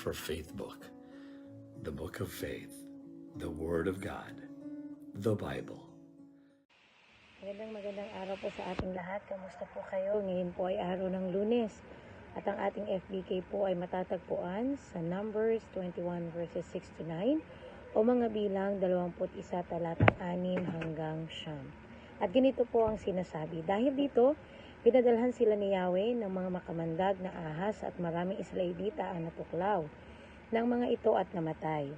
for Faith Book, the Book of Faith, the Word of God, the Bible. Magandang araw po sa ating lahat. Kamusta po kayo? Ngayon po ay araw ng Lunes. At ang ating FBK po ay matatagpuan sa Numbers 21 verses 6 to 9 o mga bilang 21 talatang 6 hanggang 9. At ganito po ang sinasabi. Dahil dito, pinadalhan sila ni Yahweh ng mga makamandag na ahas at maraming Israelita ang natuklaw ng mga ito at namatay.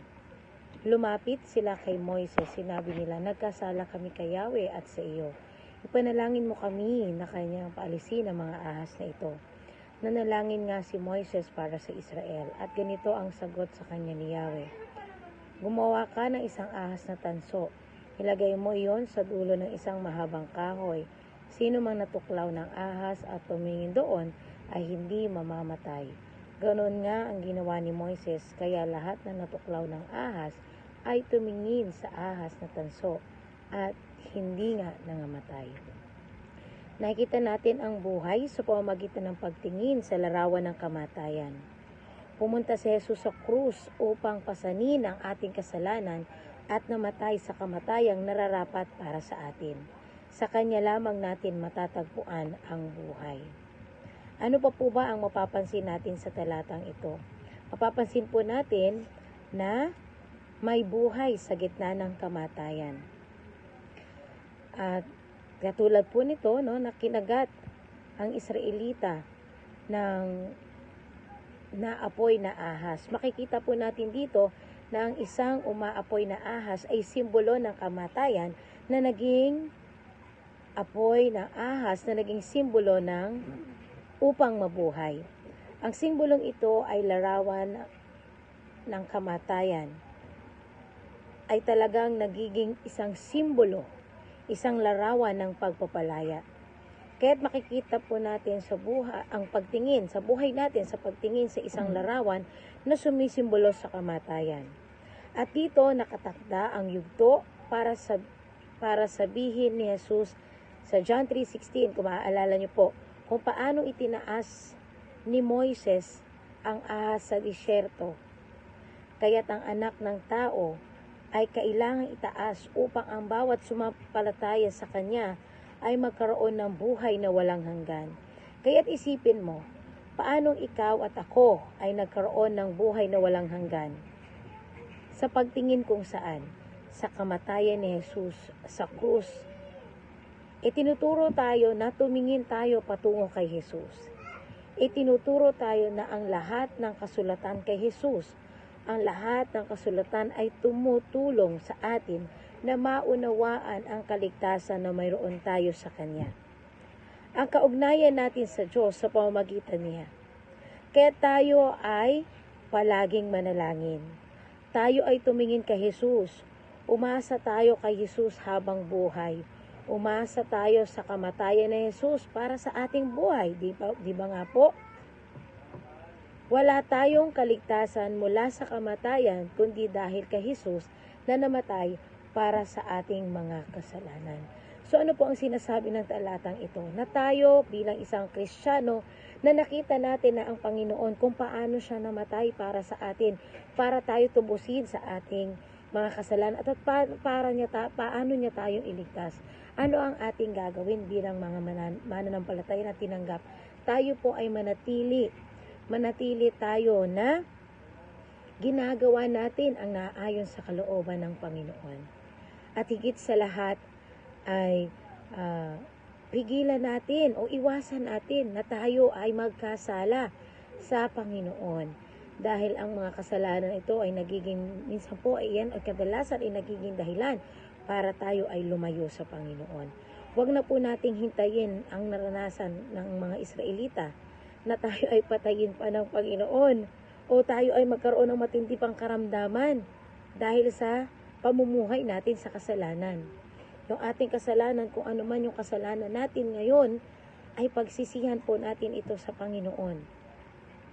Lumapit sila kay Moises, sinabi nila, nagkasala kami kay Yahweh at sa iyo. Ipanalangin mo kami na kanyang paalisin ang mga ahas na ito. Nanalangin nga si Moises para sa Israel at ganito ang sagot sa kanya ni Yahweh. Gumawa ka ng isang ahas na tanso. Ilagay mo iyon sa dulo ng isang mahabang kahoy. Sino mang natuklaw ng ahas at tumingin doon ay hindi mamamatay. Ganon nga ang ginawa ni Moises, kaya lahat na natuklaw ng ahas ay tumingin sa ahas na tanso at hindi nga nangamatay. Nakikita natin ang buhay sa pamamagitan ng pagtingin sa larawan ng kamatayan. Pumunta si Jesus sa krus upang pasanin ang ating kasalanan at namatay sa kamatayang nararapat para sa atin. Sa Kanya lamang natin matatagpuan ang buhay. Ano pa po ba ang mapapansin natin sa talatang ito? Mapapansin po natin na may buhay sa gitna ng kamatayan. At katulad po nito, na kinagat ang Israelita ng naapoy na ahas. Makikita po natin dito na ang isang umaapoy na ahas ay simbolo ng kamatayan na naging apoy ng ahas na naging simbolo ng upang mabuhay. Ang simbolong ito ay larawan ng kamatayan. Ay talagang nagiging isang simbolo, isang larawan ng pagpapalaya. Kaya't makikita po natin sa buhay, ang pagtingin, sa buhay natin, sa pagtingin sa isang larawan na sumisimbolo sa kamatayan. At dito nakatakda ang yugto para sabihin ni Jesus sa John 3:16, kung maaalala niyo po, kung paano itinaas ni Moises ang ahas sa disyerto. Kaya't ang anak ng tao ay kailangang itaas upang ang bawat sumampalataya sa Kanya ay magkaroon ng buhay na walang hanggan. Kaya't isipin mo, paanong ikaw at ako ay nagkaroon ng buhay na walang hanggan? Sa pagtingin kung saan? Sa kamatayan ni Jesus sa krus. Itinuturo tayo na tumingin tayo patungo kay Jesus. Itinuturo tayo na ang lahat ng kasulatan kay Jesus, ang lahat ng kasulatan ay tumutulong sa atin na maunawaan ang kaligtasan na mayroon tayo sa Kanya. Ang kaugnayan natin sa Diyos sa pamamagitan niya. Kaya tayo ay palaging manalangin. Tayo ay tumingin kay Jesus. Umasa tayo kay Jesus habang buhay. Umasa tayo sa kamatayan ni Jesus para sa ating buhay. Di ba nga po? Wala tayong kaligtasan mula sa kamatayan kundi dahil kay Jesus na namatay para sa ating mga kasalanan. So ano po ang sinasabi ng talatang ito? Na tayo bilang isang Kristiyano na nakita natin na ang Panginoon kung paano siya namatay para sa atin, para tayo tubusin sa ating mga kasalanan at paano niya tayong iligtas. Ano ang ating gagawin bilang mga mananampalataya na tinanggap? Tayo po ay manatili tayo na ginagawa natin ang naayon sa kalooban ng Panginoon. At higit sa lahat ay pigilan natin o iwasan natin na tayo ay magkasala sa Panginoon. Dahil ang mga kasalanan ito ay minsan po ay yan, o kadalasan ay nagiging dahilan para tayo ay lumayo sa Panginoon. Huwag na po nating hintayin ang naranasan ng mga Israelita na tayo ay patayin pa ng Panginoon o tayo ay magkaroon ng matindi pang karamdaman dahil sa pamumuhay natin sa kasalanan. Yung ating kasalanan, kung ano man yung kasalanan natin ngayon, ay pagsisihan po natin ito sa Panginoon.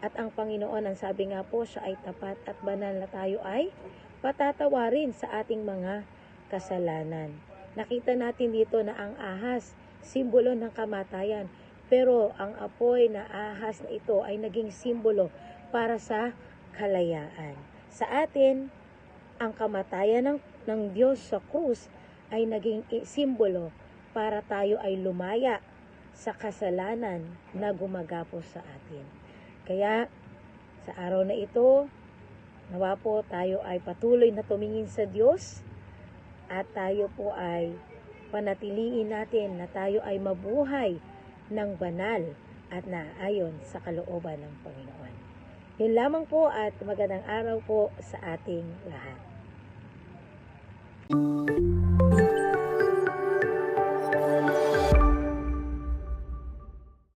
At ang Panginoon, ang sabi nga po, siya ay tapat at banal na tayo ay patatawarin sa ating mga kasalanan. Nakita natin dito na ang ahas, simbolo ng kamatayan. Pero ang apoy na ahas na ito ay naging simbolo para sa kalayaan. Sa atin, ang kamatayan ng Diyos sa krus ay naging simbolo para tayo ay lumaya sa kasalanan na gumagapos sa atin. Kaya sa araw na ito, nawa po tayo ay patuloy na tumingin sa Diyos at tayo po ay panatiliin natin na tayo ay mabuhay ng banal at naayon sa kalooban ng Panginoon. Yun lamang po at magandang araw po sa ating lahat.